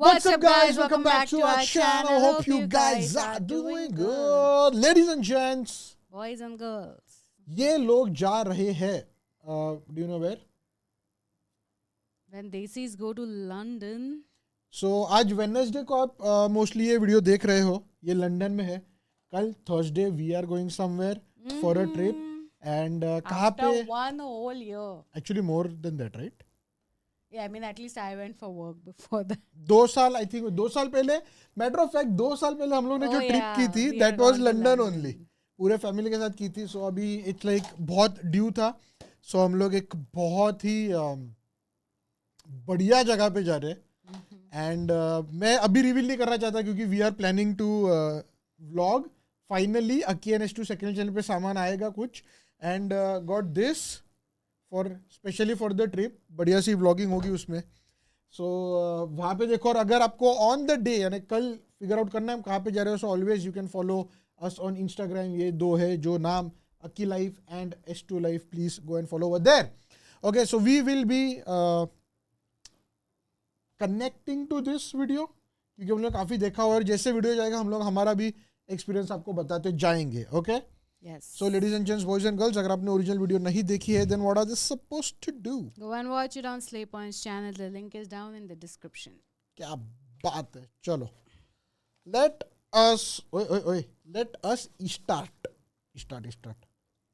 What's up, guys? Welcome back to our channel. Hope you guys are doing good. Ladies and gents, boys and girls, ये लोग जा रहे हैं. Do you know where? when Desis go to London. So आज Wednesday को आप mostly ये video देख रहे हो. ये लंदन में है. कल Thursday we are going somewhere for a trip. And कहाँ पे? After one whole year. Actually more than that, right? Yeah, I mean at least I went for work before that. 2 साल I think 2 साल पहले. Matter of fact 2 साल पहले हम लोग ने जो ट्रिप की थी that was London only. पूरे फैमिली के साथ की थी. सो अभी इट्स लाइक बहुत ड्यू था. सो हम लोग एक बहुत ही बढ़िया जगह पे जा रहे हैं. एंड मैं अभी रिवील नहीं करना चाहता क्योंकि we are planning to vlog. Finally अकी एन एस टू सेकेंड चैनल पे सामान आएगा कुछ. And got this for specially for the trip. बढ़िया सी व्लॉगिंग होगी उसमें. सो वहाँ पे देखो. और अगर आपको ऑन द डे यानी कल फिगर आउट करना है हम कहाँ पे जा रहे हो, so always you can follow us on Instagram. ये दो है जो नाम Aki Life and S2 Life. Please go and follow over there. Okay, so we will be connecting to this video क्योंकि हम लोग काफ़ी देखा हुआ है और जैसे वीडियो जाएगा हम लोग हमारा भी एक्सपीरियंस आपको बताते जाएंगे. Okay? Yes. So ladies and gents, boys and girls, अगर आपने ओरिजिनल वीडियो नहीं देखी है then what are they supposed to do? Go and watch it on Slay Point's channel. The link is down in the description. क्या बात है. चलो let us start.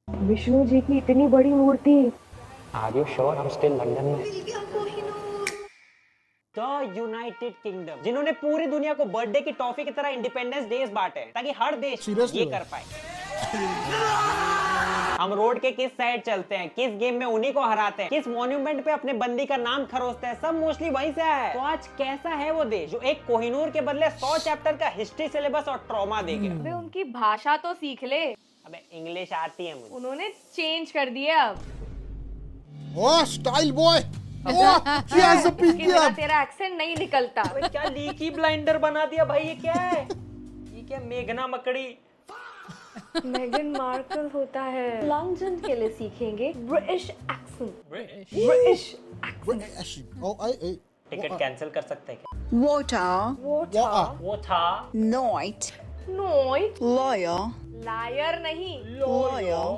Vishnu ji की इतनी बड़ी मूर्ति. आर यू श्योर हम स्टिल लंदन में? द यूनाइटेड किंगडम जिन्होंने पूरी दुनिया को बर्थडे की टॉफी की तरह इंडिपेंडेंस डेज बांटे ताकि हर देश ये कर पाए. हम रोड के किस साइड चलते हैं, किस गेम में उन्हीं को हराते हैं, किस मॉन्यूमेंट पे अपने बंदी का नाम खरोचते हैं, सब मोस्टली वहीं से आया है. तो आज कैसा है वो देश जो एक कोहिनूर के बदले 100 चैप्टर का हिस्ट्री सिलेबस और ट्रॉमा देगा. अबे उनकी भाषा तो सीख ले. अबे इंग्लिश आती है मुझे. उन्होंने चेंज कर दिया अब. ओह स्टाइल बॉय. क्या तेरा एक्सेंट नहीं निकलता. क्या लीकी ब्लाइंडर बना दिया भाई. ये क्या है? ये क्या मेघना मकड़ी. मेगन मार्कल होता है. लंदन के लिए सीखेंगे ब्रिटिश एक्सेंट. टिकट कैंसिल कर सकते हैं क्या? वो था Night. नोइट. Lawyer. लायर नहीं. Lawyer.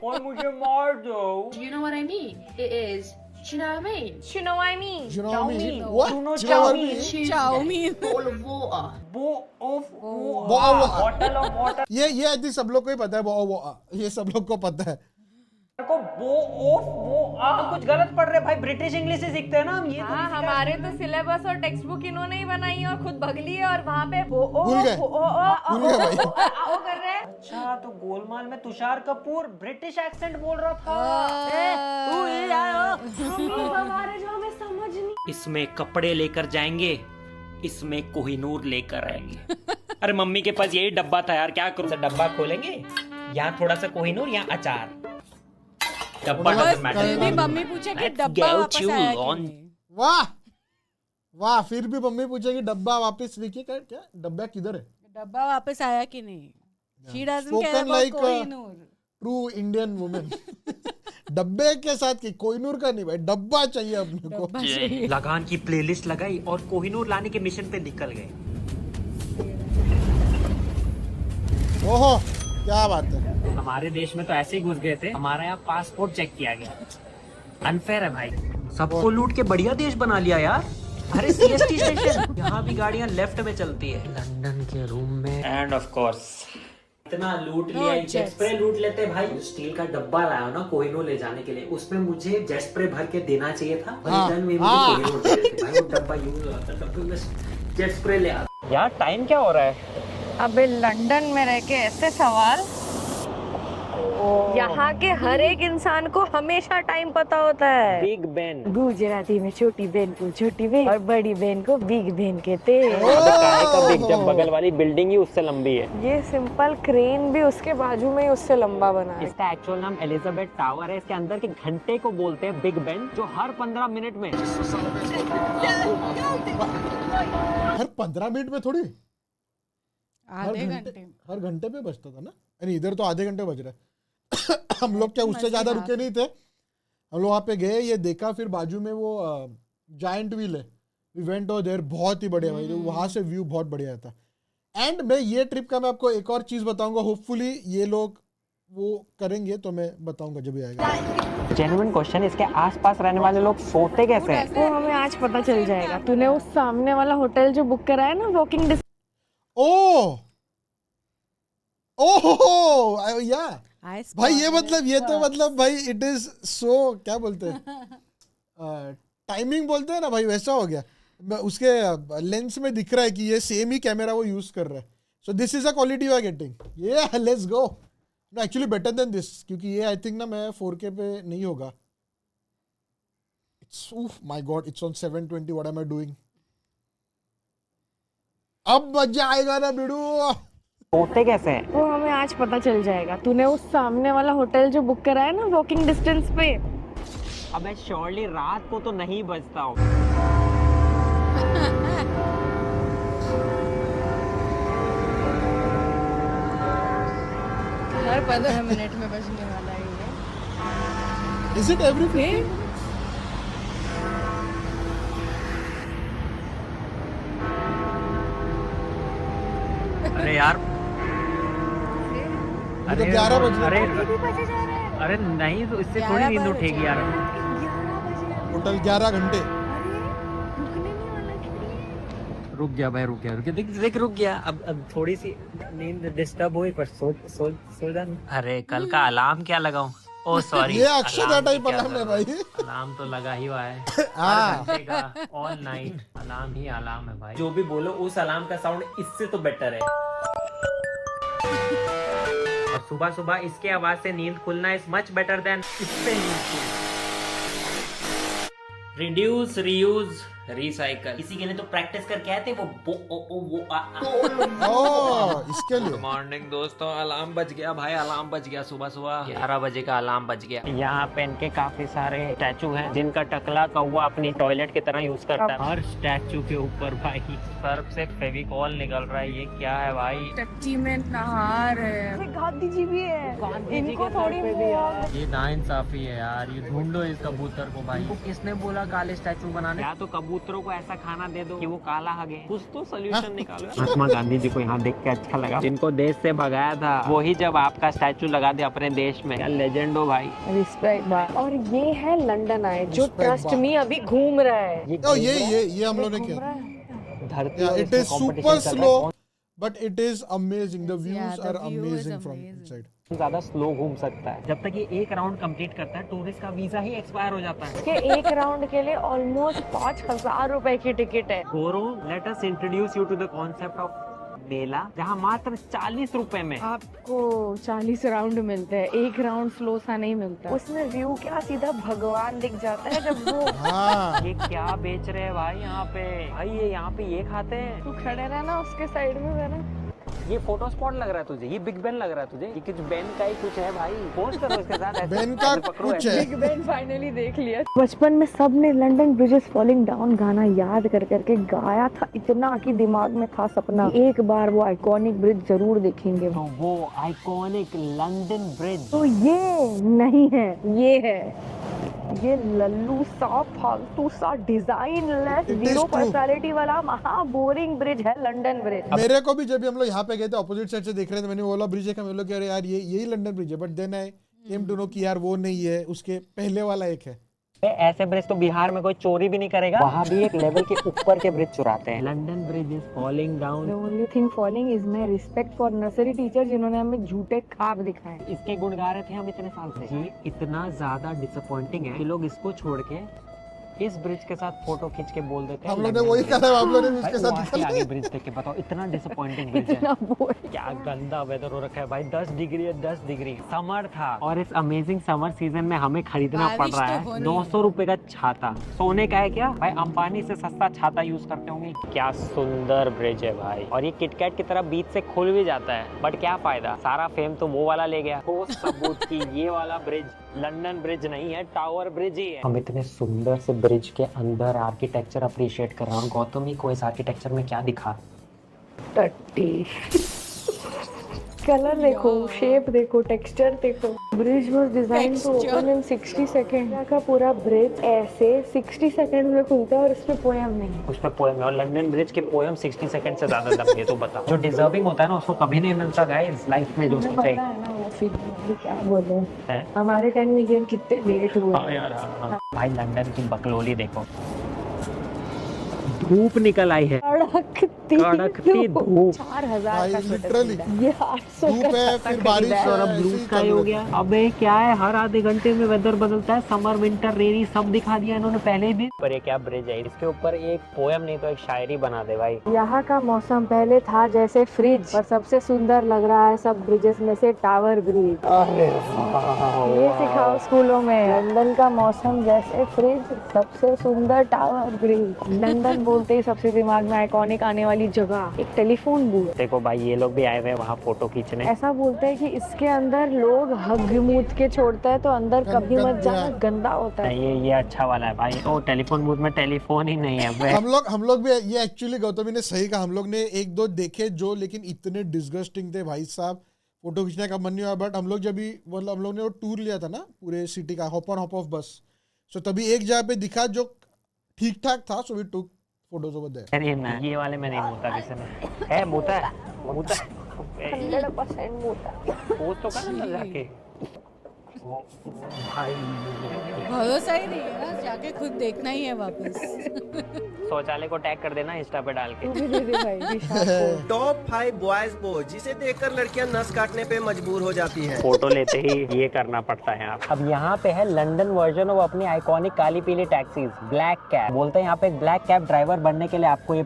और मुझे मार दो. Do you know what I mean? It is. Do you know what I mean? You know what I mean? You know what I mean? Chow What? mein. You know what I mean? Chow mein. Bowl of water. Bottle of water. ये I think सब लोग को ही पता है. वो ये सब लोग को पता है. को कुछ गलत पढ़ रहे भाई. ब्रिटिश इंग्लिश से सीखते हैं ना हम. ये हाँ, हमारे तो सिलेबस और टेक्स्ट बुक इन्होंने ही बनाई है और खुद भगली है और वहाँ पे भूल गए भाई. कर रहे हैं. अच्छा तो गोलमाल में तुषार कपूर ब्रिटिश एक्सेंट बोल रहा था. हमारे जो हमें समझ नहीं. इसमें कपड़े लेकर जाएंगे, इसमें कोहिनूर लेकर आएंगे. अरे मम्मी के पास यही डब्बा था यार. क्या करूं. डब्बा खोलेंगे, यहाँ थोड़ा सा कोहिनूर, यहाँ अचार. डब्बा doesn't matter. फिर भी मम्मी पूछे कि डब्बा वापस आया कि नहीं. वाह फिर भी मम्मी पूछेगी डब्बा वापस लेके. क्या डब्बा किधर है? डब्बा वापस आया कि नहीं. She doesn't care Spoken about like Kohinoor. True Indian women. डब्बे के साथ की कोहिनूर का नहीं भाई, डब्बा चाहिए अपने को. लगान की प्लेलिस्ट लगाई और कोहिनूर लाने के मिशन पे निकल गए. ओहो क्या बात है. हमारे देश में तो ऐसे ही घुस गए थे. हमारा यहाँ पासपोर्ट चेक किया गया. अनफेयर है भाई. सबको लूट के बढ़िया देश बना लिया यार. अरे सीएसटी स्टेशन यहाँ भी गाड़ियाँ लेफ्ट में चलती है. लंदन के रूम में एंड ऑफ कोर्स इतना लूट लिया. जेट स्प्रे लूट लेते भाई. स्टील का डब्बा लाया ना कोहिनूर ले जाने के लिए, उसमें मुझे जेट स्प्रे भर के देना चाहिए था. में मुझे कोहिनूर दे देते भाई. वो डब्बा यूज होता, डब्बे में जेट स्प्रे ले आता. यार टाइम क्या हो रहा है? अबे लंदन में रह के ऐसे सवाल. यहाँ के हर एक इंसान को हमेशा टाइम पता होता है. Big Ben. गुजराती में छोटी बहन को छोटी बहन और बड़ी बहन को बिग बहन कहते हैं. काहे का बिग, जब बगल वाली बिल्डिंग ही उससे लंबी है. ये सिंपल क्रेन भी उसके बाजू में ही उससे लंबा बना है. इसका एक्चुअल नाम एलिजाबेथ टावर है. इसके अंदर के घंटे को बोलते हैं बिग बेन, जो हर 15 मिनट में. हर 15 मिनट में थोड़ी, आधे घंटे. हर घंटे पे बजता था ना. अरे इधर तो आधे घंटे बज रहा है. हम लोग क्या उससे ज्यादा रुके नहीं थे. हम लोग वहाँ पे गए, ये देखा, फिर बाजू में वो जायंट व्हील है वी वेंट ओवर देयर, बहुत ही बढ़िया भाई, वहाँ से व्यू बहुत बढ़िया था। एंड मैं ये ट्रिप का मैं आपको एक और चीज़ बताऊंगा, होपफुली ये लोग वो करेंगे तो मैं बताऊंगा जब भी आएगा। जेन्युइन क्वेश्चन, इसके आसपास रहने वाले लोग सोते कैसे हैं? वो हमें आज पता चल जाएगा। तूने उस सामने वाला होटल जो बुक करा है ना, वॉकिंग डिस्टेंस ओह या भाई, ये मतलब ये तो मतलब भाई इट इज सो, क्या बोलते हैं टाइमिंग बोलते हैं ना भाई, वैसा हो गया। उसके लेंस में दिख रहा है कि ये सेम ही कैमरा वो यूज कर रहा है। So this is a quality we are getting, ये let's go. No actually better than this, क्योंकि ये आई थिंक ना मैं 4K पे नहीं होगा। It's my God, it's on 720, what am I doing. अब मजा आएगा ना बिडू। सोते कैसे हैं? वो हमें आज पता चल जाएगा। तूने उस सामने वाला होटल जो बुक करा है ना, वॉकिंग डिस्टेंस पे। अबे श्योरली रात को तो नहीं बजता हो। हर 15 मिनट में बजने वाला है ये। Is it everything? अरे यार, अरे 11 बज रहे अरे नहीं, तो इससे थोड़ी नींद उठेगी यार। टोटल 11 घंटे। रुक गया भाई, रुक गया, देख रुक गया। अब थोड़ी सी नींद डिस्टर्ब हुई, पर सो जा। अरे कल का अलार्म क्या लगाऊं? ओ सॉरी, ये अक्षता टाइप अलार्म है भाई। अलार्म तो लगा ही हुआ है, हाँ। हर घंटे का ऑल नाइट अलार्म ही अलार्म है भाई। जो भी बोलो, उस अलार्म का साउंड इससे तो बेटर है। और सुबह सुबह इसके आवाज से नींद खुलना इज मच बेटर देन इससे नींद खुलना। रिड्यूस, रीयूज, रिसाइकल, इसी के लिए तो प्रैक्टिस करके आए थे इसके लिए। मॉर्निंग दोस्तों, अलार्म बज गया भाई, अलार्म बज गया। सुबह सुबह 11 बजे का अलार्म बज गया। यहाँ पे इनके काफी सारे स्टैचू हैं, जिनका टकला कौवा अपनी टॉयलेट की तरह यूज करता है। हर स्टैचू के ऊपर भाई सर्फ से फेविकॉल निकल रहा है। ये क्या है भाई? टच्ची में नहा रहे। गांधी जी भी है, इनको थोड़ी भी है। ये नाइंसाफी है यार, ये ढूंढो इस कबूतर को भाई। किसने बोला काले स्टैचू बनाने? या तो कबूतरों को ऐसा खाना दे दो कि वो काला हगे, कुछ तो सोल्यूशन निकालो। महात्मा गांधी जी को यहाँ देख के अच्छा लगा, जिनको देश से भगाया था वही जब आपका स्टैचू लगा दे अपने देश में। क्या लेजेंड हो भाई। रिस्पेक्ट। और ये है लंदन आए, जो ट्रस्ट मी अभी घूम रहा है। ये हम लोगों ने किया। धरती it is super slow but it is amazing, the views are amazing from inside. ज्यादा स्लो घूम सकता है। जब तक ये एक राउंड कंप्लीट करता है, टूरिस्ट का वीजा ही एक्सपायर हो जाता है। इसके एक राउंड के लिए ऑलमोस्ट 5,000 रुपए की टिकट है। गोरो, let us introduce you to the concept of mela, जहाँ मात्र 40 रुपए में आपको 40 राउंड मिलते हैं, एक राउंड स्लो सा नहीं मिलता। उसमें व्यू क्या सीधा भगवान दिख जाता है जब वो ये क्या बेच रहे हैं भाई यहाँ पे? भाई ये यहाँ पे ये खाते हैं। तू खड़े रहना उसके साइड में जरा। ये फोटो स्पॉट लग रहा है तुझे? ये बिग बेन लग रहा है तुझे? ये कुछ बेन का ही कुछ है भाई, पोस्ट करो इसके साथ। बेन का कुछ है। बिग बेन फाइनली देख लिया। बचपन में सबने London bridge is falling down गाना याद कर करके गाया था, इतना कि दिमाग में था सपना एक बार वो आइकॉनिक ब्रिज जरूर देखेंगे। तो वो आइकॉनिक लंदन ब्रिज तो ये नहीं है, ये है ये लल्लू सा फालतू सा डिजाइन लेस जीरो पर्सनालिटी वाला महा बोरिंग ब्रिज है लंदन ब्रिज। मेरे को भी जब हम लोग यहाँ पे गए थे, ऑपोजिट साइड से देख रहे थे, मैंने वो वाला ब्रिज देखा, मैं लोग कह रहे यार यही लंदन ब्रिज है, but then I came to know कि यार वो नहीं है, उसके पहले वाला एक है। ऐसे ब्रिज तो बिहार में कोई चोरी भी नहीं करेगा। वहाँ भी एक लेवल के ऊपर के ब्रिज चुराते हैं। London bridge is falling down. The only thing falling is my respect for nursery teacher जिन्होंने हमें झूठे ख्वाब दिखाए। इसके गुण गा रहे थे हम इतने साल से। ये इतना ज्यादा डिसअपॉइंटिंग है कि लोग इसको छोड़ के इस ब्रिज के साथ फोटो खींच के बोल देते हैं। हम लोग ने वही कहा, हम लोग ने उसके साथ निकाला। आगे ब्रिज देख के बताओ, इतना डिसअपॉइंटिंग ब्रिज है। क्या गंदा वेदर हो रखा है भाई, 10 डिग्री है, 10 डिग्री। समर था और इस अमेजिंग समर सीजन में हमें खरीदना पड़ रहा है 900 रुपए का छाता। सोने का है क्या भाई? अंबानी से सस्ता छाता यूज करते होंगे। क्या सुंदर ब्रिज है भाई, और ये किटकैट की तरह बीच से खुल भी जाता है, बट क्या फायदा, सारा फेम तो वो वाला ले गया। ठोस सबूत की ये वाला ब्रिज लंदन ब्रिज नहीं है, टावर ब्रिज ही है। हम इतने सुंदर से ब्रिज के अंदर आर्किटेक्चर अप्रिशिएट कर रहा हूँ। गौतमी को इस आर्किटेक्चर में क्या दिखा? टट्टी। कलर देखो, शेप देखो, टेक्सचर देखो। Bridge was design to open in 60 second का पूरा ब्रिज ऐसे 60 सेकंड में खुलता है और इसमें पोयम नहीं। उसमें पोएम है और लंदन ब्रिज के पोएम 60 सेकंड से ज्यादा लंबे। तो बता, जो डिजर्विंग होता है ना उसको कभी नहीं मिलता गाइस लाइफ में, जो मुझे सोचे। पता है ना वो फिर क्या बोले हैं? हमारे टाइम में गेम कितने लेट हुए। हाँ यार, हाँ। भाई लंदन की बकलोली देखो, धूप निकल आई है, कड़कती धूप। 4000 भाई का स्वेटर लिटरली खरीदा है। ये 800 धूप का है, छाता फिर बारिश खरीदा है। है, और अब ऐसे ब्लू ही स्काई चालू हो है। गया। अबे क्या है, हर आधे घंटे में वेदर बदलता है, समर विंटर रेनी सब दिखा दिया इन्होंने पहले भी। पर ये क्या ब्रिज है, इसके ऊपर एक पोएम नहीं तो एक शायरी बना दे भाई। यहाँ का मौसम पहले था जैसे फ्रिज, पर सबसे सुंदर लग रहा है सब ब्रिजेस में से टावर ब्रिज। ये सिखाओ स्कूलों में। लंदन का मौसम जैसे फ्रिज, सबसे सुंदर टावर ब्रिज। लंदन बोलते ही सबसे दिमाग में आइकॉनिक आने वाली जगह एक टेलीफोन बूथ। देखो भाई ये लोग भी आए हुए हैं वहाँ फोटो खींचने। ऐसा बोलते हैं कि इसके अंदर लोग हग मूत के छोड़ता है तो अंदर कभी मत जाना, गंदा होता है। ये अच्छा वाला है भाई। तो टेलीफोन बूथ में टेलीफोन ही नहीं है बे। हम लोग भी ये एक्चुअली गौतमी ने सही कहा, हम लोग ने एक दो देखे जो, लेकिन इतने डिस्गस्टिंग थे भाई साहब, फोटो खींचने का मन नहीं हुआ। बट हम लोग जब भी मतलब हम लोग ने वो टूर लिया था ना पूरे सिटी का, हॉप ऑन हॉप ऑफ बस, सो तभी एक जगह पे दिखा जो ठीक ठाक था, so we took photos over there. अरे ना, ये वाले में नहीं मुता किसी ने है, मुता है 100% मोटा। वो तो कर ना जाके। भाई भरोसा ही नहीं है ना, जाके खुद देखना ही है वापस। शौचालय को टैग कर देना इंस्टा पे डाल के। तू भी दे दे भाई विशाल को। टॉप 5 बॉयज पोज जिसे देखकर लड़कियां नस काटने पे मजबूर हो जाती हैं। फोटो लेते ही ये करना पड़ता है। अब यहाँ पे है लंदन वर्जन ऑफ अपनी आइकॉनिक काली पीली टैक्सीज, ब्लैक कैब। बोलते हैं यहाँ पे एक ब्लैक कैब ड्राइवर बनने के लिए आपको ये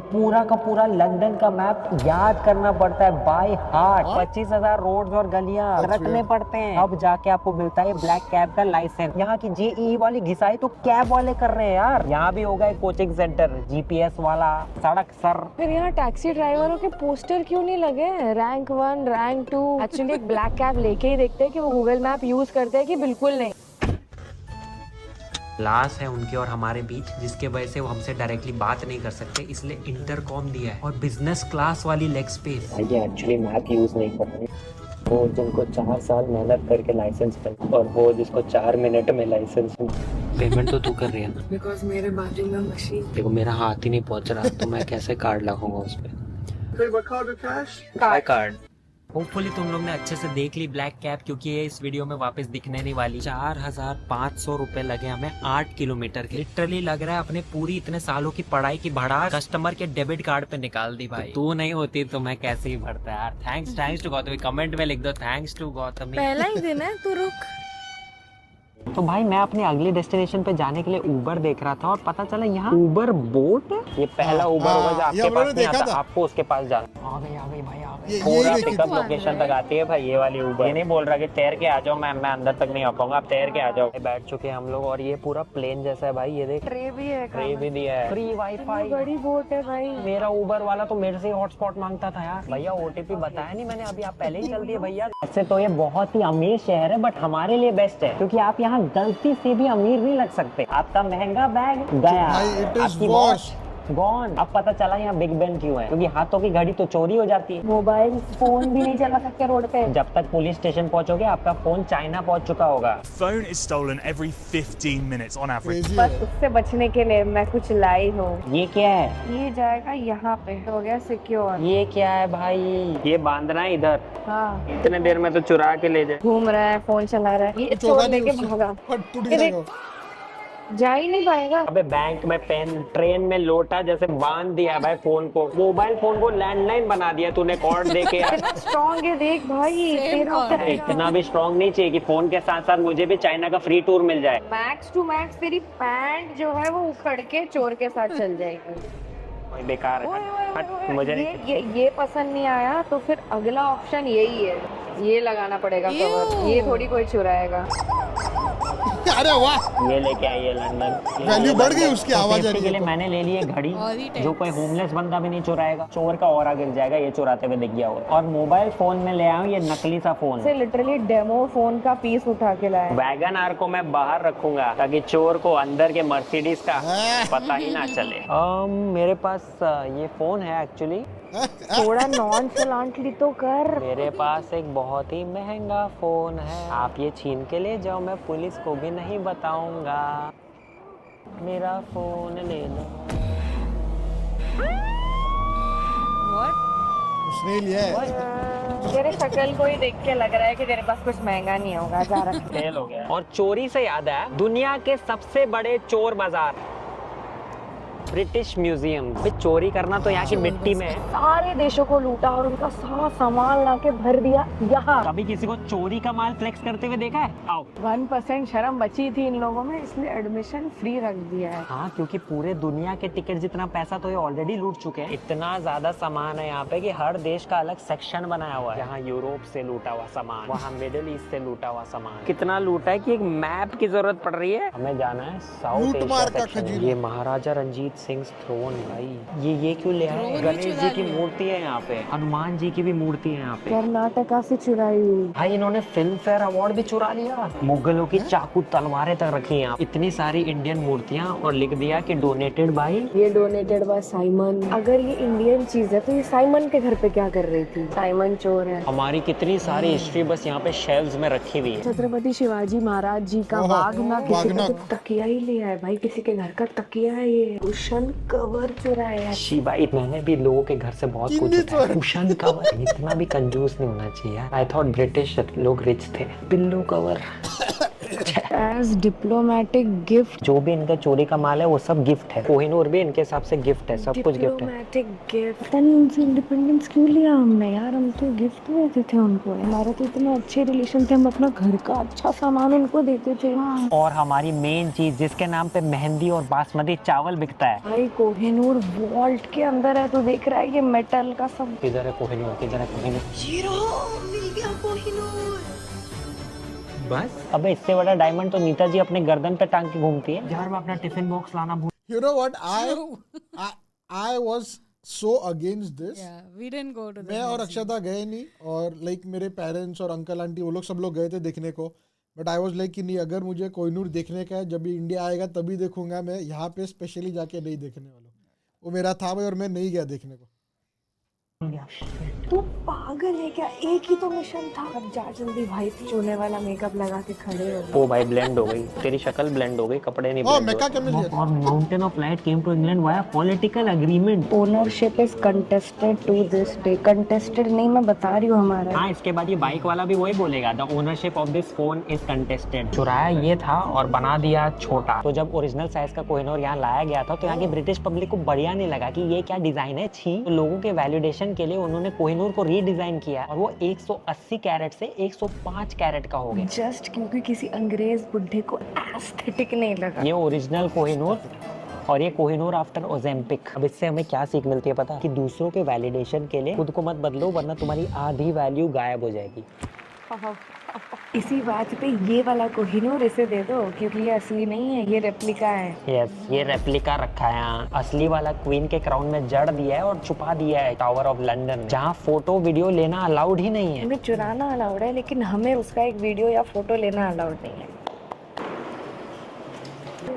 पूरा का पूरा लंदन का मैप याद करना पड़ता है बाय हार्ट। 25,000 रोड्स और गलियां रखने पड़ते हैं, अब जाके आपको मिलता है ब्लैक कैब का लाइसेंस। यहाँ की जेईई वाली घिसाई तो कैब वाले कर रहे हैं यार। यहाँ भी होगा एक कोचिंग सेंटर, जीपीएस वाला, सड़क सर। फिर यहाँ टैक्सी ड्राइवरों के पोस्टर क्यों नहीं लगे? Rank 1, rank 2। एक्चुअली एक ब्लैक कैब लेके ही देखते हैं कि वो गूगल मैप यूज करते हैं कि बिल्कुल नहीं। क्लास है उनके और हमारे बीच, जिसके वजह से वो हमसे डायरेक्टली बात नहीं कर सकते, इसलिए इंटरकॉम दिया है और बिजनेस क्लास वाली लेग स्पेस। ये एक्चुअली मैप यूज नहीं कर रहे, वो जिनको 4 साल मेहनत करके लाइसेंस मिला और वो जिसको 4 मिनट में लाइसेंस मिला। पेमेंट तो तू कर रही है ना? बिकॉज मेरे बाजू में मशीन। देखो मेरा हाथ ही नहीं पहुंच रहा, तो मैं कैसे कार्ड लगाऊंगा उस पे? कार्ड। होपफुली तुम लोग ने अच्छे से देख ली ब्लैक कैब, क्योंकि ये इस वीडियो में वापस दिखने नहीं वाली। 4,500 रुपए लगे हमें 8 किलोमीटर के। लिटरली लग रहा है अपने पूरी इतने सालों की पढ़ाई की भड़ा कस्टमर के डेबिट कार्ड पे निकाल दी भाई। तू नहीं होती तो मैं कैसे ही भरता यार। थैंक्स टू गौतमी, कमेंट में लिख दो थैंक्स टू गौतमी। पहला ही दिन है, तू रुक। तो भाई मैं अपनी अगली डेस्टिनेशन पे जाने के लिए उबर देख रहा था और पता चला यहाँ उबर बोट है। ये पहला उबर होगा जो आपके पास नहीं आता, आपको उसके पास जाना। आ गई भाई आ गई। पूरा पिकअप लोकेशन तक आती है भाई ये वाली उबर। ये नहीं बोल रहा कि तैर के आ जाओ, मैं अंदर तक नहीं आ पाऊंगा, आप तैर के आ जाओ। बैठ चुके हैं हम लोग और ये पूरा प्लेन जैसा है भाई। ये देख, ट्रे भी है, ट्रे भी दिया है, फ्री वाईफाई, बड़ी बोट है भाई। मेरा उबर वाला तो मेरे से हॉटस्पॉट मांगता था यार। भैया ओटीपी बताया नहीं मैंने, अभी आप पहले ही चल दिए भैया। ऐसे तो ये बहुत ही अमीर शहर है, बट हमारे लिए बेस्ट है क्योंकि आप यहाँ गलती से भी अमीर नहीं लग सकते। आपका महंगा बैग गया, आपकी वॉच गॉन। अब पता चला यहाँ बिग बेन क्यों है, क्योंकि हाथों की घड़ी तो चोरी हो जाती है। मोबाइल फोन भी नहीं चला सकते रोड पे। जब तक पुलिस स्टेशन पहुँचोगे आपका फोन चाइना पहुँच चुका होगा। Phone is stolen every 15 minutes on average. बस उससे बचने के लिए मैं कुछ लाई हूँ। ये क्या है? ये जाएगा यहाँ पे, हो गया सिक्योर। ये क्या है भाई? ये बांधना है इधर। हाँ, इतने देर में तो चुरा के ले जाए। घूम रहा है, फोन चला रहा है, ये चोर लेके भागा। ये देख, जा ही नहीं पाएगा। अबे बैंक में पेन, ट्रेन में लोटा जैसे बांध दिया भाई फोन को। मोबाइल फोन को लैंडलाइन बना दिया तूने कॉर्ड देके। इतना स्ट्रॉन्ग है देख भाई, तेरा इतना भी स्ट्रॉन्ग नहीं चाहिए कि फोन के साथ साथ मुझे भी चाइना का फ्री टूर मिल जाए। मैक्स टू मैक्स तेरी पैंट जो है वो उखड़ के चोर के साथ चल जाएगी। बेकार है। हट, मुझे ये पसंद नहीं आया तो फिर अगला ऑप्शन यही है, ये लगाना पड़ेगा कवर। ये थोड़ी कोई चुराएगा। अरे वाह, ये लेके आई है लंदन। वैल्यू बढ़ गई उसकी आवाज के लिए मैंने ले ली है घड़ी, जो कोई होमलेस बंदा भी नहीं चुराएगा। चोर का और गिर जाएगा ये चुराते हुए दिख गया हो। और मोबाइल फोन में ले आया हूँ ये नकली सा फोन, से लिटरली डेमो फोन का पीस उठा के लाया। वैगन आर को मैं बाहर रखूंगा ताकि चोर को अंदर के मर्सिडीज का पता ही ना चले। मेरे पास ये फोन है एक्चुअली। थोड़ा नॉनचलांटली तो कर। मेरे पास एक बहुत ही महंगा फोन है, आप ये छीन के ले जाओ, मैं पुलिस को भी नहीं बताऊंगा। मेरा फोन ले लो। उसने लिया है। तेरे शक्ल को ही देख के लग रहा है कि तेरे पास कुछ महंगा नहीं होगा। जा रख। फेल हो गया। और चोरी से याद है, दुनिया के सबसे बड़े चोर बाजार ब्रिटिश म्यूजियम। चोरी करना तो यहाँ की मिट्टी में है। सारे देशों को लूटा और उनका सारा सामान लाके भर दिया यहाँ। कभी किसी को चोरी का माल फ्लेक्स करते हुए देखा है? आओ। 1% शर्म बची थी इन लोगों में, इसलिए एडमिशन फ्री रख दिया है। हाँ, क्योंकि पूरे दुनिया के टिकट जितना पैसा तो ये ऑलरेडी लूट चुके हैं। इतना ज्यादा सामान है यहाँ पे कि हर देश का अलग सेक्शन बनाया हुआ है। यहाँ यूरोप से लूटा हुआ सामान, वहाँ मिडिल ईस्ट से लूटा हुआ सामान। कितना लूटा है कि एक मैप की जरूरत पड़ रही है। हमें जाना है साउथ एशिया सेक्शन। ये महाराजा रंजीत सिंह थ्रोन भाई, ये क्यों ले आए? गणेश जी की मूर्ति है यहाँ पे, हनुमान जी की भी मूर्ति है यहाँ पे। कर्नाटका से चुराई हुई। भाई इन्होंने फिल्म फेयर अवार्ड भी चुरा लिया। मुगलों की चाकू तलवारें तक रखी हैं। इतनी सारी इंडियन मूर्तियाँ और लिख दिया कि डोनेटेड बाय। ये डोनेटेड बाय साइमन। अगर ये इंडियन चीज है तो ये साइमन के घर पे क्या कर रही थी? साइमन चोर है। हमारी कितनी सारी हिस्ट्री बस यहाँ पे शेल्व्स में रखी हुई है। छत्रपति शिवाजी महाराज जी का बागना, किसी का तो तकिया ही लिया है भाई, किसी के घर का तकिया है। ये कुशन कवर चुराया है। भाई मैंने भी लोगों के घर से बहुत कुछ उठाया। Cushion cover. इतना भी कंजूस नहीं होना चाहिए। आई थॉट ब्रिटिश लोग रिच थे। Pillow cover. As diplomatic gift. जो भी इनका चोरी का माल है वो सब गिफ्ट है। कोहिनूर भी इनके हिसाब से गिफ्ट है, सब कुछ गिफ्ट है। Diplomatic gift. उनसे इंडिपेंडेंस क्यों लिया हमने यार? हम तो गिफ्ट देते थे उनको। हमारे तो इतने अच्छे रिलेशन थे, हम अपना घर का अच्छा सामान उनको देते थे। और हमारी मेन चीज जिसके नाम पे मेहंदी और बासमती चावल बिकता है। भाई कोहिनूर वॉल्ट के अंदर है, तो देख रहा है ये मेटल का सब। किधर है कोहिनूर? किधर है कोहिनूर? मिल गया कोहिनूर। बस अबे इससे बड़ा डायमंड तो नीता जी अपने गर्दन पे टांग के घूमती है। यार मैं अपना टिफिन बॉक्स लाना भूल। You know what? I was so against this. Yeah, we didn't go to the मैं और museum. अक्षता गए नहीं, और लाइक मेरे पेरेंट्स और अंकल आंटी वो लोग सब लोग गए थे देखने को। बट आई वाज लाइक कि नहीं, अगर मुझे कोहिनूर देखने का है, जब भी इंडिया आएगा तभी देखूंगा। मैं यहाँ पे स्पेशली जाके नहीं देखने वाला। वो मेरा था भाई, और मैं नहीं गया देखने को। तू पागल है क्या? एक ही तो मिशन था। अब जा जल्दी भाई, चूने वाला मेकअप लगा के खड़े हो। ओ भाई ब्लेंड हो गई तेरी शक्ल, ब्लेंड हो गई, कपड़े नहीं ओह, blend मेका हुए। क्या मिल गया? और mountain of light came to England via political agreement. Ownership is contested to this day. Contested नहीं, मैं बता रही हूँ हमारा। हाँ, इसके बाद ये बाइक वाला भी वही बोलेगा, the ownership of this phone is contested. चुराया ये था और बना दिया छोटा। तो जब ओरिजिनल साइज का कोहिनूर यहाँ लाया गया था तो यहाँ की ब्रिटिश पब्लिक को बढ़िया नहीं लगा कि ये क्या डिजाइन है, छी। तो लोगों के वैलिडेशन के लिए उन्होंने कोहिनूर को रीडिजाइन किया और वो 180 कैरेट से 105 कैरेट का हो गया। जस्ट क्योंकि किसी अंग्रेज बुढ़े को एस्थेटिक नहीं लगा। ये ओरिजिनल कोहिनूर और ये कोहिनूर आफ्टर ओजेम्पिक। अब इससे हमें क्या सीख मिलती है पता है? कि दूसरों के वैलिडेशन के लिए खुद को मत बदलो, वरना तुम्हारी आधी वैल्यू गायब हो जाएगी। इसी बात पे ये वाला कोहिनूर इसे दे दो, क्योंकि ये असली नहीं है, ये रेप्लिका है। यस, ये रेप्लिका रखा है यहाँ। असली वाला क्वीन के क्राउन में जड़ दिया है और छुपा दिया है टावर ऑफ लंदन, जहाँ फोटो वीडियो लेना अलाउड ही नहीं है। हमें चुराना अलाउड है, लेकिन हमें उसका एक वीडियो या फोटो लेना अलाउड नहीं है।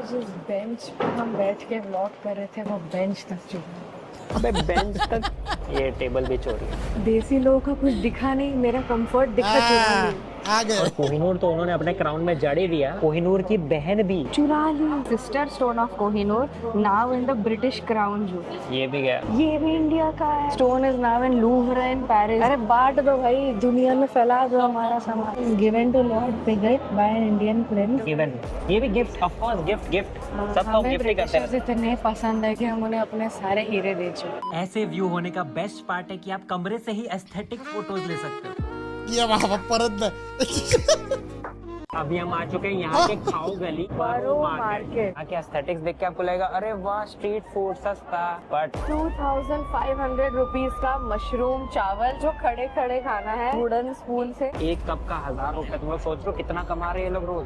जिस बेंच पे हम बैठ के व्लॉग कर रहे थे, वो बेंच तक चुरा। अबे बेंच तक। ये टेबल भी चोरी है। देसी लोगों का कुछ दिखा नहीं, मेरा कंफर्ट दिखा चुरा ली। आ गए। और कोहिनूर तो उन्होंने अपने क्राउन में जड़ ही दिया। कोहिनूर की बहन भी चुरा ली। Sister stone of Kohinoor now in the British crown jewel. ये भी गया। ये भी इंडिया का है। Stone is now in Louvre in Paris. अरे बांट दो भाई, दुनिया में फैला दो हमारा सामान। Given to Lord Pigot by an Indian prince. Even ये भी गिफ्ट, ऑफ कोर्स गिफ्ट सब तो गिफ्ट ही करते हैं। इतने पसंद है कि हम उन्हें अपने सारे हीरे दे चुके। ऐसे व्यू होने का बेस्ट पार्ट है कि आप कमरे से ही एस्थेटिक फोटोज ले सकते हो। ये वहाँ परत अभी हम आ चुके हैं यहाँ के खाओ गली बारो मार्केट। आके एस्थेटिक्स देख के आपको लगेगा अरे वाह स्ट्रीट फूड सस्ता, बट 2500 रुपीज का मशरूम चावल जो खड़े खड़े खाना है वुडन स्पून से। एक कप का 1000 रुपए। तुम लोग सोच लो कितना कमा रहे हैं ये लोग रोज।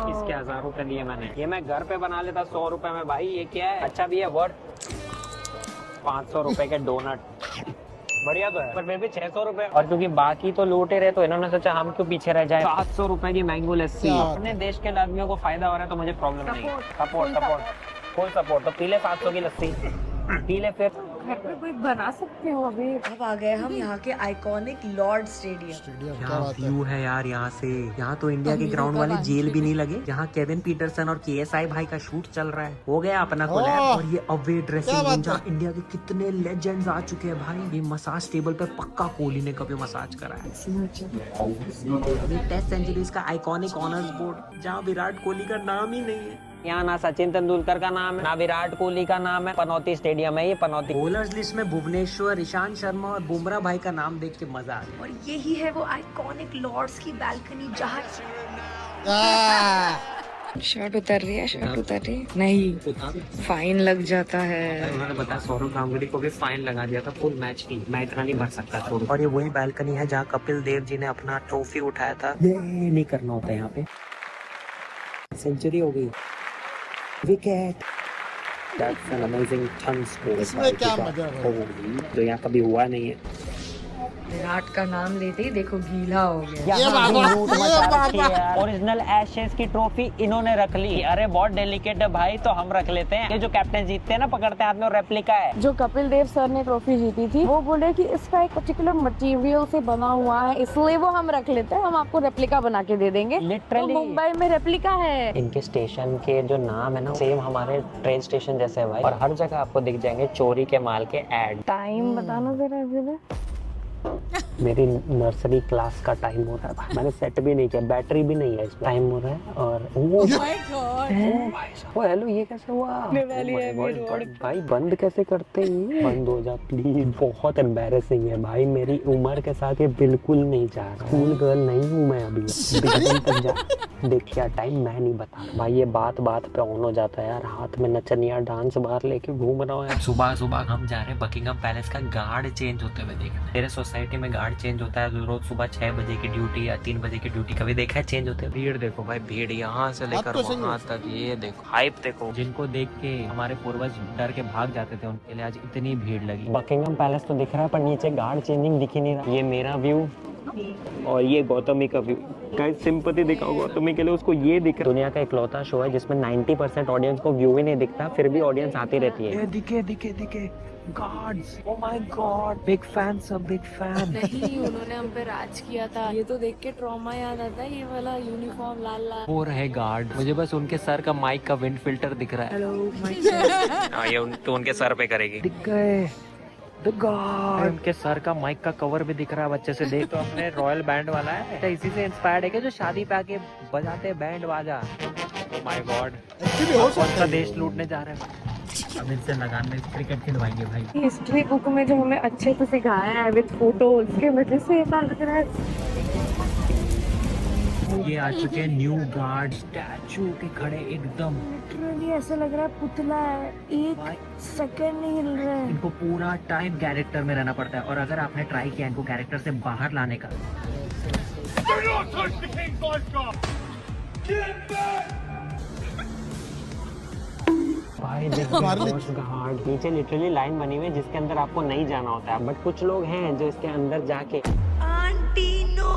इसके 1000 रुपए दिए मैंने, ये मैं घर पे बना लेता 100 रुपए में। भाई ये क्या है? अच्छा भी है, वर्थ 500 रुपए के डोनट बढ़िया तो है, पर फिर भी 600 रुपए। और क्योंकि बाकी तो लूटे रहे तो इन्होंने सोचा हम क्यों पीछे रह जाए। 700 रुपए की मैंगो लस्सी। अपने देश के आदमियों को फायदा हो रहा है तो मुझे प्रॉब्लम नहीं। Support full support. तो पीले 700 की लस्सी। पी ले फिर। घर पे कोई बना सकते हो अभी। अब आ गए हम यहाँ के आइकॉनिक लॉर्ड स्टेडियम। स्टेडियम क्या क्या बात है। व्यू है यार यहाँ से। यहाँ तो इंडिया के ग्राउंड वाले जेल भी नहीं लगे। यहाँ केविन पीटरसन और KSI भाई का शूट चल रहा है। हो गया अपना कोलैब। ओह, और ये अवे क्या ड्रेसिंग बात रूम जहाँ है। इंडिया के कितने लेजेंड्स आ चुके हैं भाई। ये मसाज टेबल पे पक्का कोहली ने कभी मसाज करा है। टेस्ट सेंचुरीज का आइकॉनिक ऑनर्स बोर्ड जहाँ विराट कोहली का नाम ही नहीं है। यहाँ ना सचिन तेंदुलकर का नाम है ना विराट कोहली का नाम है। पनौती स्टेडियम है ये, पनौती। बॉलर्स लिस्ट में भुवनेश्वर, ईशांत शर्मा और बुमराह भाई का नाम देख के मजा आ गया। और यही है वो आइकॉनिक लॉर्ड्स की बालकनी जहाँ शर्ट उतर रही है, शर्ट उतर रही है। नहीं, फाइन लग जाता है। उन्होंने बताया सौरव गांगुली को भी फाइन लगा दिया था फुल मैच की। मैं इतना नहीं भर सकता छोड़ो। और ये वही बालकनी है जहाँ कपिल देव जी ने अपना ट्रॉफी उठाया था। ये नहीं करना होता यहाँ पे। सेंचुरी हो गई, wicket. That's an amazing ton score। इसमें क्या मजा है। तो यहाँ कभी हुआ नहीं है। विराट का नाम लेते ही देखो गीला हो गया। ये बाबा। ओरिजिनल एशेज की ट्रॉफी इन्होंने रख ली। अरे बहुत डेलिकेट है भाई, तो हम रख लेते हैं। ये जो कैप्टन जीतते हैं ना, पकड़ते हैं हाथ में, रेप्लिका है। जो कपिल देव सर ने ट्रॉफी जीती थी, वो बोले कि इसका एक पर्टिकुलर मटेरियल से बना हुआ है, इसलिए वो हम रख लेते हैं। हम आपको रेप्लिका बना के दे देंगे। लिटरली तो मुंबई में रेप्लिका है। इनके स्टेशन के जो नाम है ना, सेम हमारे ट्रेन स्टेशन जैसे है भाई। और हर जगह आपको दिख जाएंगे चोरी के माल के एड। टाइम बताना जरा इधर। मेरी नर्सरी क्लास का टाइम हो रहा है भाई। मैंने सेट भी नहीं किया, बैटरी भी नहीं है इसमें। टाइम हो रहा है और ओ हेलो, ये कैसे हुआ? भाई बंद कैसे करते हैं? बंद हो जा प्लीज। बहुत एम्बैरेसिंग है भाई, मेरी उम्र के साथ ये बिल्कुल नहीं जा रहा। स्कूल गर्ल नहीं हूँ मैं अभी। बिग तक जा देख क्या टाइम, मैं नहीं बता भाई। ये बात बात पे ऑन हो जाता है यार। हाथ में नचनिया डांस बार लेके घूम रहा हूँ यार। सुबह सुबह हम जा रहे हैं बकिंगम पैलेस का गार्ड चेंज होते हुए देखने। मेरे सोसाइटी में गार्ड चेंज होता है रोज सुबह 6 बजे की ड्यूटी या 3 बजे की ड्यूटी। कभी देखा है चेंज होते? भीड़ देखो भाई, भीड़ यहाँ से लेकर वहाँ तक। ये देखो हाइप देखो। जिनको देख के हमारे पूर्वज डर के भाग जाते थे, उनके लिए आज इतनी भीड़ लगी। बकिंगम पैलेस तो दिख रहा है पर नीचे गार्ड चेंजिंग दिख ही नहीं रहा। ये मेरा व्यू और ये गौतमी का व्यू। गाइस सिंपैथी दिखाओ गौतमी के लिए, उसको ये दिख रहा है। दुनिया का इकलौता शो है जिसमें 90% ऑडियंस को व्यू ही नहीं दिखता, फिर भी ऑडियंस आती रहती है। दिखे दिखे दिखे guards. Oh my God, big fan सब, बिग फैन। नहीं, उन्होंने हम पे राज किया था। ये तो देख के ट्रॉमा याद आता है। ये वाला यूनिफॉर्म लाल लाल। वो रहे गार्ड। मुझे बस उनके सर का माइक का विंड फिल्टर दिख रहा है। Hello mic. ये तो उनके सर पे करेगी। दिख गए द गॉड। उनके सर का माइक का कवर भी दिख रहा है बच्चे से। देख तो अपने रॉयल बैंड वाला है, तो इसी से इंस्पायर्ड है कि जो शादी पे आके बजाते हैं बैंड बाजा। माय गॉड, एक्चुअली हो कौन सकता सा है। देश लूटने जा रहे हैं? अब इनसे लगान में क्रिकेट खिलवाएंगे भाई। हिस्ट्री बुक में जो हमें अच्छे से सिखाया है विद फोटोज, के वजह से ऐसा लग रहा है। ये आ चुके हैं न्यू गार्ड, स्टैचू के खड़े एकदम। लिटरली ऐसा लग रहा है पुतला है, एक सेकंड नहीं हिल रहा है। इनको पूरा टाइम कैरेक्टर में रहना पड़ता है, और अगर आपने ट्राई किया इनको कैरेक्टर से बाहर लाने का, भाई देखो गार्ड। नीचे लिटरली लाइन बनी हुई है जिसके अंदर आपको नहीं जाना होता है, बट कुछ लोग हैं जो इसके अंदर जाके आंटी नो।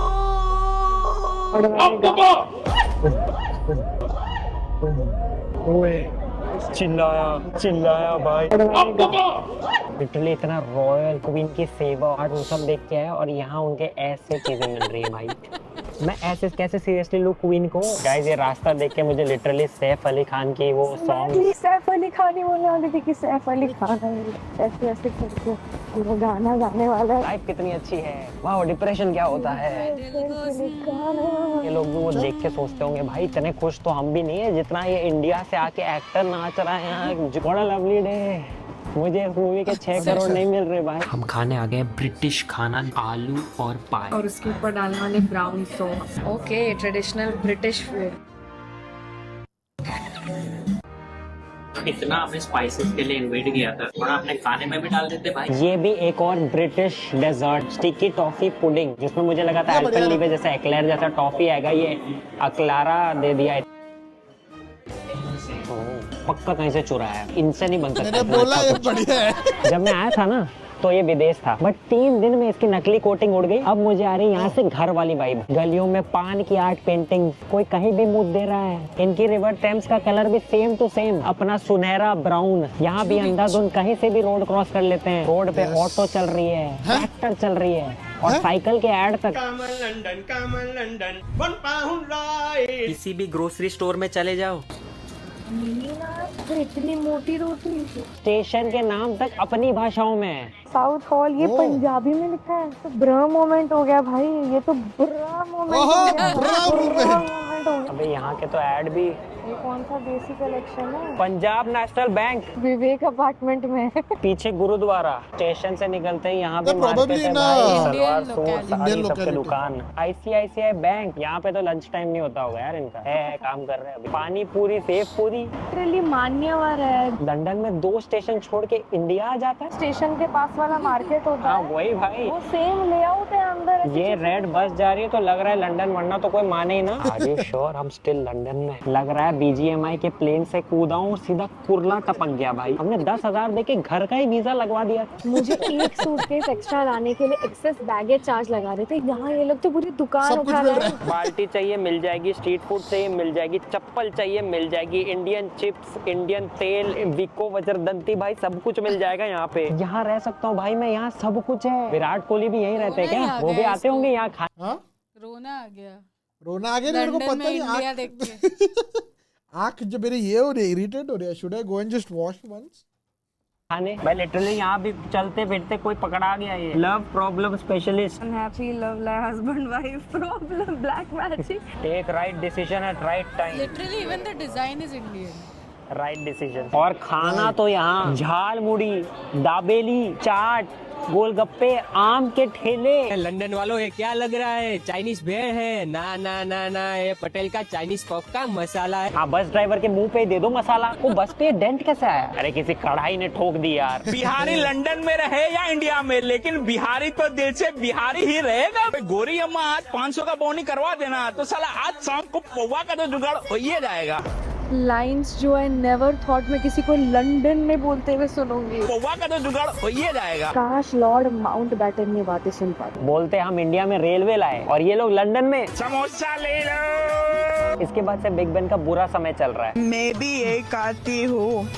चिल्लाया भाई। लिटरली इतना रॉयल क्वीन की सेवा और वो सब देख के आया, और यहाँ उनके ऐसे चीजें मिल रही है भाई। मैं ऐसे कैसे सीरियसली लूं क्वीन को? गाइस ये रास्ता देख के मुझे लिटरली सैफ अली खान की वो सॉन्ग, सैफ अली खान ही बोलने वाली थी कि सैफ अली खान ऐसे ऐसे करके वो गाना गाने वाला है। लाइफ कितनी अच्छी है। वाह, डिप्रेशन क्या होता है। ये लोग भी वो देख के सोचते होंगे भाई इतने खुश तो हम भी नहीं है जितना ये इंडिया से आके एक्टर नाच रहा है यहाँ। बड़ा लवली डे। मुझे इस मूवी के 6 करोड़ नहीं मिल रहे भाई। हम खाने आ गए ब्रिटिश खाना, आलू और पाए, और उसके ऊपर डालने वाले brown sauce. Okay, traditional British food. इतना आपने स्पाइसेस के लिए इन्वाइट किया था, थोड़ा अपने खाने में भी डाल देते भाई। ये भी एक और British dessert, sticky toffee pudding, जिसमें मुझे लगा था एल्पेनलीबे जैसा एक्लेयर जैसा टॉफी आएगा, ये अक्लारा दे दिया। पक्का कहीं से चुराया है, इनसे नहीं बन सकता। मैंने बोला ये बढ़िया है। जब मैं आया था ना तो ये विदेश था, बट 3 दिन में इसकी नकली कोटिंग उड़ गई। अब मुझे आ रही है यहाँ से घर वाली वाइब। गलियों में पान की आर्ट पेंटिंग, कोई कहीं भी मुँह दे रहा है। इनकी रिवर टेम्स का कलर भी सेम टू सेम, अपना सुनहरा ब्राउन। यहाँ भी अंधाधुंध कहीं से भी रोड क्रॉस कर लेते हैं। रोड पे ऑटो चल रही है, ट्रैक्टर चल रही है और साइकिल के ऐड तक। किसी भी ग्रोसरी स्टोर में चले जाओ, इतनी मोटी रोटी। स्टेशन के नाम तक अपनी भाषाओं में है। साउथ हॉल, ये पंजाबी में लिखा है। तो ब्रा मोमेंट हो गया भाई, ये तो ब्रा मोमेंट हो गया। अबे यहाँ के तो ऐड भी। ये कौन सा देसी कलेक्शन है? पंजाब नेशनल बैंक, विवेक अपार्टमेंट में। पीछे गुरुद्वारा। स्टेशन से निकलते ही यहाँ पे मार्केट है भाई, सलवार सूट साड़ी सबके दुकान। ICICI बैंक, यहाँ पे तो लंच टाइम नहीं होता होगा यार इनका। है काम कर रहे हैं अभी। पानी पूरी, सेव पूरी लिटरली मान्यवर है। लंदन में 2 स्टेशन छोड़ के इंडिया आ जाता है। स्टेशन के पास वाला मार्केट होता है, वही भाई, वो सेम लेआउट है अंदर। ये रेड बस जा रही है तो लग रहा है लंदन, वरना तो कोई माने ही ना। आर यू श्योर हम स्टिल लंदन में? लग रहा है BGMI के प्लेन से कूदा हूँ और सीधा कुर्ला टपक गया भाई। हमने 10,000 देके घर का ही वीजा लगवा दिया। मुझे एक सूटकेस एक्स्ट्रा लाने के लिए एक्सेस बैगेज चार्ज लगा रहे थे। यहाँ ये लोग तो पूरी दुकान उठा रहे हैं। बाल्टी चाहिए मिल जाएगी, स्ट्रीट फूड चाहिए मिल जाएगी, चप्पल चाहिए मिल जाएगी, इंडियन चिप्स, इंडियन तेल, विको वज्रदंती, भाई सब कुछ मिल जाएगा यहाँ पे। यहाँ रह सकता हूँ भाई मैं, यहाँ सब कुछ है। विराट कोहली भी यहीं रहते हैं क्या? वो भी आते होंगे यहाँ खा। रोना आ गया मेरे को पता नहीं। आँख जो मेरी ये हो रही है, इरिटेट हो रही है। Should I go and just wash once? खाने भाई लिटरली यहाँ भी चलते फिरते कोई पकड़ा गया। ये love problem specialist, unhappy love life, husband wife problem, black magic. Take right decision at right time. Literally even the design is Indian. Right decision. और खाना तो यहाँ झाल मुड़ी, दाबेली, चाट, गोलगप्पे, आम के ठेले। लंदन वालों ये क्या लग रहा है? चाइनीज भेड़ है? ना ना ना ना, ये पटेल का चाइनीज पॉप का मसाला है। हाँ, बस ड्राइवर के मुंह पे दे दो मसाला। वो बस पे डेंट कैसे आया? अरे किसी कढ़ाई ने ठोक दी यार। बिहारी लंदन में रहे या इंडिया में, लेकिन बिहारी तो दिल से बिहारी ही रहेगा। गोरी अम्मा आज 500 का बोनी करवा देना तो साला आज शाम को पौवा का तो जुगाड़ हो ही जाएगा। लाइंस जो आई नेवर थॉट मैं किसी को लंदन में बोलते हुए सुनूंगी। पौवा का तो जुगाड़ हो ही जाएगा। काश लॉर्ड माउंटबैटन ये बातें सुन पाते। बोलते हम इंडिया में रेलवे लाए और ये लोग लंदन में समोसा ले लो। इसके बाद से बिग बेन का बुरा समय चल रहा है। मैं भी यही खाती हूँ।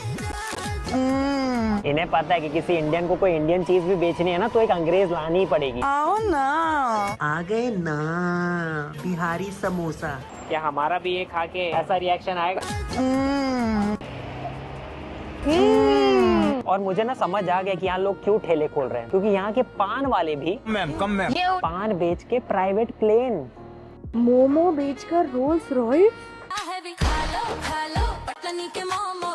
इन्हें पता है कि किसी इंडियन को कोई इंडियन चीज भी बेचनी है ना तो एक अंग्रेज लानी ही पड़ेगी। आओ ना, आ गए ना बिहारी समोसा। क्या हमारा भी ये खा के ऐसा रिएक्शन आएगा? और मुझे ना समझ आ गया कि यहाँ लोग क्यों ठेले खोल रहे हैं, क्योंकि यहाँ के पान वाले भी पान बेच के प्राइवेट प्लेन, मोमो बेचकर रोल्स रॉयस।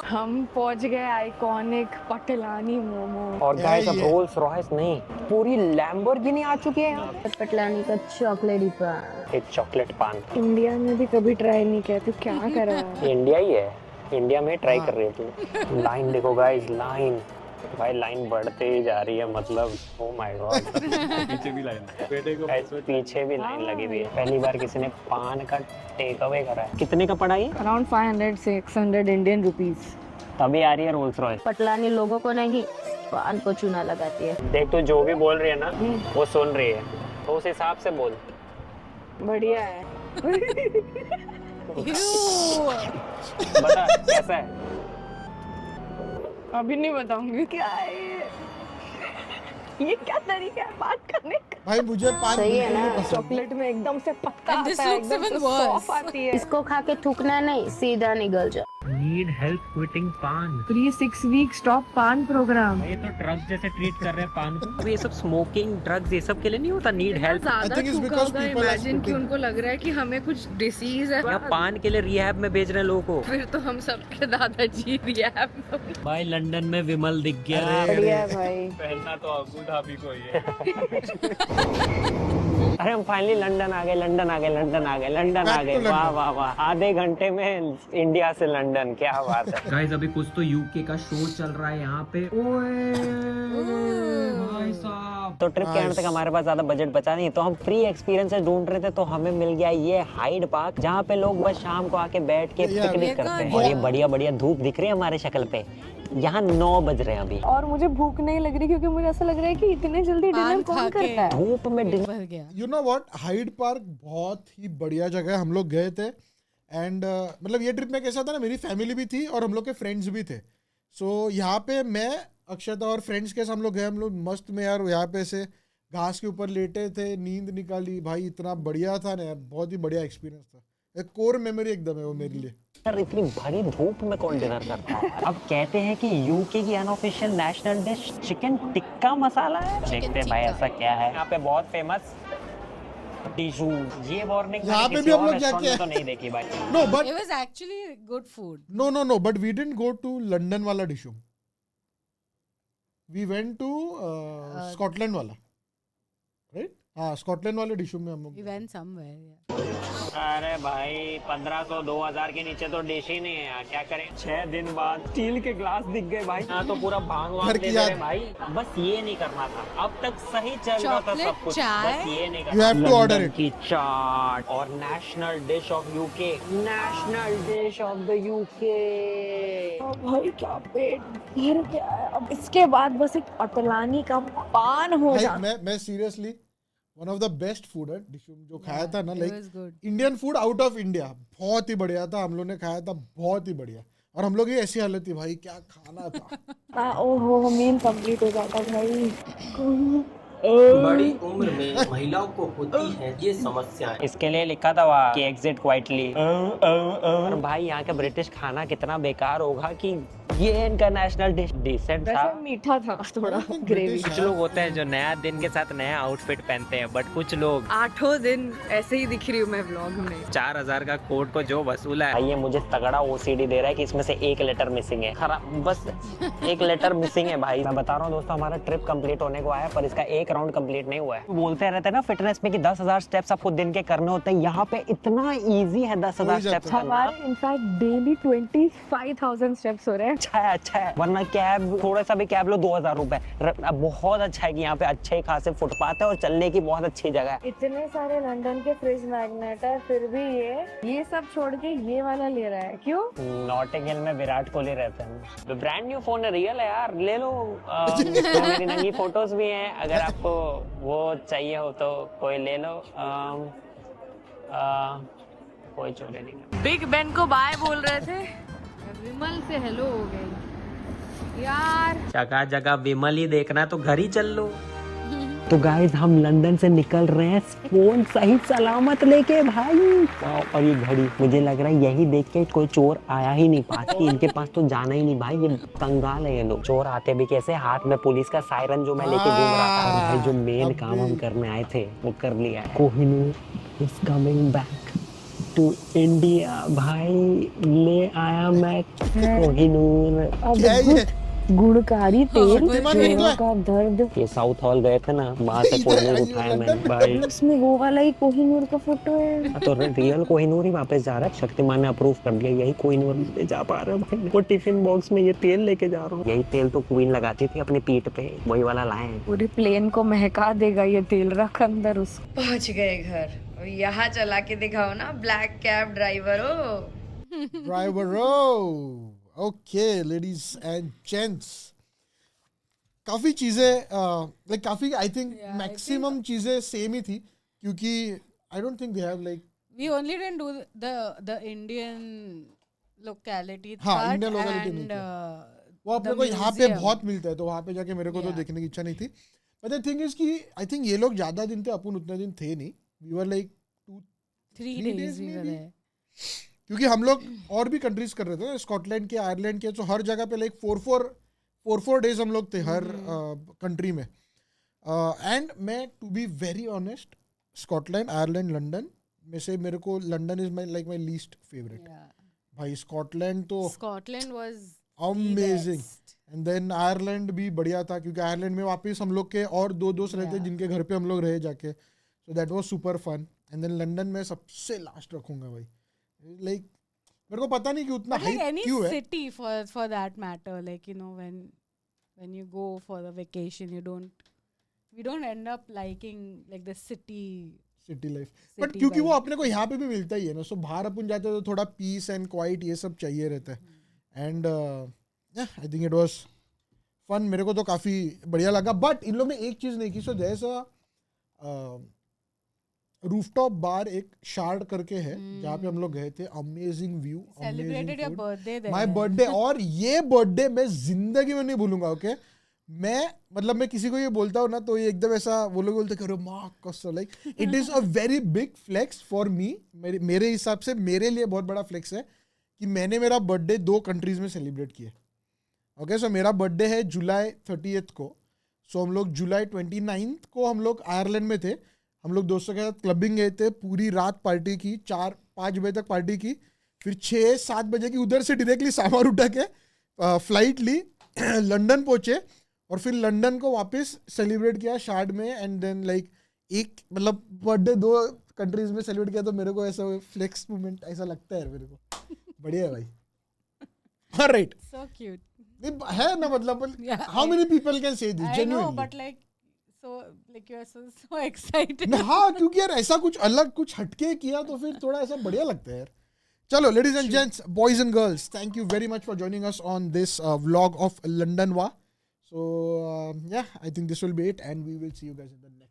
हम पहुंच गए आइकॉनिक पटलानी मोमो। और गाइस अब रोल्स रॉयस नहीं, पूरी लैम्बोर्गिनी आ चुकी है यहाँ। पटलानी का चॉकलेटी पान, एक चॉकलेट पान। इंडिया में भी कभी ट्राई नहीं किया, तो क्या कर रहा है? इंडिया ही है, इंडिया में ट्राई कर रही है तू। लाइन देखो गाइस, लाइन भाई, लाइन बढ़ते ही जा रही है। मतलब ओ माय गॉड, पीछे भी लाइन, पीछे भी लाइन लगी हुई है। पहली बार किसी ने पान का टेक अवे करा है। कितने का पड़ा ये? Around 500-600 Indian rupees. तभी आ रही है रोल्स रॉयस। पटलानी लोगों को नहीं, पान को चूना लगाती है। देख तू जो भी बोल रही है ना वो सुन रही है, तो उस हिसाब से बोल। बढ़िया है। बता कैसा है? अभी नहीं बताऊंगी। क्या है ये क्या तरीका है बात करने का? भाई मुझे पान सही है ना, चॉकलेट में एकदम से पत्ता आता है, एकदम से सॉफ्ट आती है। इसको खा के थूकना नहीं, सीधा निगल जा। नीड हेल्प क्विटिंग पान। फ्री 6 वीक स्टॉप पान प्रोग्राम। ये तो ड्रग्स जैसे ट्रीट कर रहे हैं पान को। ये सब स्मोकिंग, ड्रग्स, ये सब के लिए नहीं होता नीड हेल्प। ज्यादा थूका होगा, इमेजिन कि उनको लग रहा है कि हमें कुछ डिसीज है। या पान के लिए रिहैब में भेज रहे हैं लोगों को। फिर तो हम सबके दादाजी रिहैब में। भाई लंदन में विमल दिख गया। बढ़िया है भाई। पहनना तो अबू धाबी को ही है। अरे हम फाइनली लंदन आ गए, लंदन आ गए, लंदन आ गए, लंदन आ गए। वाह वाह वाह, आधे घंटे में इंडिया से लंदन, क्या बात है। गाइस अभी कुछ तो यूके का शो चल रहा है यहाँ पे। भाई साहब, तो ट्रिप के एंड तक हमारे पास ज्यादा बजट बचा नहीं, तो हम फ्री एक्सपीरियंसेस ढूंढ रहे थे, तो हमें मिल गया ये हाइड पार्क, जहाँ पे लोग बस शाम को आके बैठ के पिकनिक करते हैं। और ये बढ़िया बढ़िया धूप दिख रही है हमारे शक्ल पे, यहाँ 9 बज रहे हैं अभी। और मुझे भूख नहीं लग रही क्योंकि मुझे ऐसा लग रहा है कि इतने जल्दी डिनर कौन करता है। धूप में डिनर भर गया। You know what, Hyde Park बहुत ही बढ़िया जगह है। हम लोग गए थे एंड मतलब ये ट्रिप में कैसा था ना, मेरी फैमिली भी थी और हम लोग के फ्रेंड्स भी थे। सो यहाँ पे मैं, अक्षता और फ्रेंड्स के साथ हम लोग गए। हम लोग मस्त में यार यहाँ पे से घास के ऊपर लेटे थे, नींद निकाली भाई, इतना बढ़िया था ना यार, बहुत ही बढ़िया एक्सपीरियंस था। एक कोर मेमोरी एकदम है वो मेरे लिए। यार इतनी भरी धूप में कौन डिनर करता है। अब कहते हैं कि यूके की unofficial national dish chicken tikka masala है। देखते हैं भाई ऐसा क्या है। यहाँ पे बहुत फेमस डिशू, ये वार्निंग यहाँ पे भी हम लोग जाके तो नहीं देखी भाई। No but It was actually good food. No but we didn't go to London वाला Dishoom, we went to Scotland वाला, राइट? हाँ, स्कॉटलैंड वाले डिशू में हम लोग। We went somewhere. Yeah. अरे भाई 1500-2000 के नीचे तो डिश ही नहीं है यार, क्या करें। 6 दिन बाद स्टील के ग्लास दिख गए भाई। हाँ तो पूरा भांग वांग घर दे की दे याद। रहे भाई। बस ये नहीं करना था, अब तक सही चल रहा था सब Chocolate कुछ। चाय। बस ये नहीं You करना। have to order London it. की चाट और national dish of UK, national dish of the UK. भाई क्या पेट भर गया है। अब इसके बाद बस एक अटलानी का पान हो भाई जाए। मैं seriously one of the best food है डिश जो खाया था ना, It like was good. Indian food out of India, बहुत ही बढ़िया था। हम लोग ने खाया था, बहुत ही बढ़िया। और हम लोग की ऐसी हालत थी भाई, क्या खाना था। ओहो, मील कंप्लीट हो जाता भाई। बड़ी उम्र में महिलाओं को होती है ये समस्याएं। इसके लिए लिखा था वहाँ कि एग्जिट क्वाइटली। और भाई यहाँ का ब्रिटिश खाना कितना बेकार होगा कि ये इनका नेशनल डिश डिसेंट था। वैसे मीठा था थोड़ा, ग्रेवी। कुछ लोग होते हैं जो नया दिन के साथ नया आउटफिट पहनते हैं, बट कुछ लोग 8 दिन ऐसे ही दिख रही हूँ मैं व्लॉग में। 4000 का कोट को जो वसूला है। ये मुझे तगड़ा ओसीडी दे रहा है कि इसमें से एक लेटर मिसिंग है। खराब, बस एक लेटर मिसिंग है भाई। मैं बता रहा हूँ दोस्तों, हमारा ट्रिप कंप्लीट होने को आया पर इसका एक राउंड कंप्लीट नहीं हुआ है। बोलते रहते हैं ना फिटनेस में कि 10,000 स्टेप्स आपको दिन के करने होते हैं। यहाँ पे इतना इजी है 10,000 स्टेप्स करना। हमारे इनफैक्ट डेली 25,000 स्टेप्स हो रहे हैं। अच्छा है, वरना कैब, थोड़ा सा भी कैब लो 2,000 रुपए। बहुत अच्छा है कि यहाँ पे अच्छे खासे फुटपाथ है और चलने की बहुत अच्छी जगह है। इतने सारे लंदन के फ्रिज मैग्नेट है, फिर भी ये सब छोड़ के ये वाला ले रहा है, क्यों? नॉटिंग हिल में विराट कोहली रहते हैं। ब्रांड न्यू फोन है, रियल है यार, ले लो। मेरी नंगी फोटोज भी हैं, अगर आपको वो चाहिए हो तो कोई ले लो। कोई चोरी नहीं। बिग बेन को बाय बोल रहे थे, विमल से हेलो हो गई यार। जगह जगह विमल ही देखना तो घर ही चल लो। तो गाइस हम लंदन से निकल रहे हैं फोन सही सलामत लेके भाई। और ये घड़ी मुझे लग रहा है यही देख के कोई चोर आया ही नहीं पास, कि इनके पास तो जाना ही नहीं भाई, ये कंगाल है ये लोग। चोर आते भी कैसे, हाथ में पुलिस का सायरन जो मैं लेके घूम रहा था। भाई जो मेन काम हम करने आए थे वो कर लिया है। Kohinoor is coming back to India. भाई ले आया मैं कोहिनूर गुणकारी तेल, जोड़ों का दर्द। ये साउथ हॉल गए थे ना, वहाँ से कोहिनूर उठाया मैंने भाई। उसमें वो वाला ही कोहिनूर का फोटो है। तो रियल कोहिनूर ही वापस जा रहा है। शक्तिमान ने अप्रूव कर दिया, यही कोहिनूर ले जा पा रहा है भाई। वो टिफिन बॉक्स में ये तेल लेके जा रहा हूँ। यही तेल तो क्वीन लगाती थी अपनी पीठ पे, वही वाला लाए हैं। पूरी प्लेन को महका देगा ये तेल, रख अंदर उसको। पहुंच गए घर, यहाँ चला के दिखाओ ना black cab driver driver okay ladies and gents, काफी चीजें लाइक काफी आई थिंक मैक्सिमम चीजें सेम ही थी, क्योंकि I don't think they have like We only didn't do the Indian locality. हाँ, part Indian locality नहीं and किया। वो अपने the को यहाँ पे museum. बहुत मिलता है, तो वहाँ पे जाके मेरे को तो Yeah. देखने की इच्छा नहीं थी। बट द थिंग इज कि आई थिंक ये लोग ज्यादा दिन थे, अपन उतने दिन थे नहीं। We were like 3 3 days we were maybe? there. क्योंकि हम लोग और भी कंट्रीज कर रहे थे ना, स्कॉटलैंड के, आयरलैंड के, तो हर जगह पे लाइक 4 डेज हम लोग थे हर कंट्री में। एंड मैं to be very honest, Scotland, Ireland, London में से मेरे को London is my least favourite. Yeah. भाई स्कॉटलैंड तो Scotland was amazing, best. And then Ireland भी बढ़िया था, क्योंकि आयरलैंड में वापस हम लोग के और 2 दोस्त रहते जिनके घर पे हम लोग रहे जाके, so that was super fun. And then London में सबसे लास्ट रखूंगा भाई, लाइक मेरे को पता नहीं कि उतना But like हाइप any क्यों है। city for that matter, like you know when you go for the vacation, we don't end up liking like the city life, city but क्योंकि वो vibe. अपने को यहाँ पे भी मिलता ही है ना, सो बाहर अपन जाते हैं तो थोड़ा पीस एंड क्वाइट ये सब चाहिए रहता है। And I think it was fun. मेरे को तो काफी बढ़िया लगा. बट इन लोग ने एक चीज नहीं की. सो जैसा रूफटॉप बार एक शार्ड करके है जहाँ पे हम लोग गए थे. Amazing view, Celebrated your birthday there. My birthday. और ये बर्थडे मैं जिंदगी में नहीं भूलूंगा. ओके मैं मतलब मैं किसी को ये बोलता हूँ ना तो ये एकदम ऐसा वो लोग बोलते हैं माँ कसम. Like it is a very big flex for me. मेरे हिसाब से मेरे लिए बहुत बड़ा फ्लेक्स है कि मैंने मेरा बर्थडे 2 कंट्रीज में सेलिब्रेट किया. ओके सो मेरा बर्थडे है जुलाई 30 को. सो हम लोग जुलाई 29 को हम लोग आयरलैंड में थे. हम लोग दोस्तों के साथ क्लबिंग गए थे. पूरी रात पार्टी की. 4-5 बजे तक पार्टी की. फिर 6-7 बजे की उधर से डायरेक्टली सामान उठा के फ्लाइट ली. लंदन पहुंचे और फिर लंदन को वापस सेलिब्रेट किया शार्ड में. एंड देन लाइक एक मतलब बर्थडे 2 कंट्रीज में सेलिब्रेट किया. तो मेरे को ऐसा फ्लेक्स मोमेंट ऐसा लगता है मेरे को. बढ़िया है भाई. ऑलराइट. So cute. है ना मतलब how many people can say this I know, genuinely. but like you're so excited. हाँ क्योंकि यार ऐसा कुछ अलग कुछ हटके किया तो फिर थोड़ा ऐसा बढ़िया लगता है यार. चलो ladies and gents, boys and girls, thank you very much for joining us on this vlog of London वा. So yeah, I think this will be it and we will see you guys in the next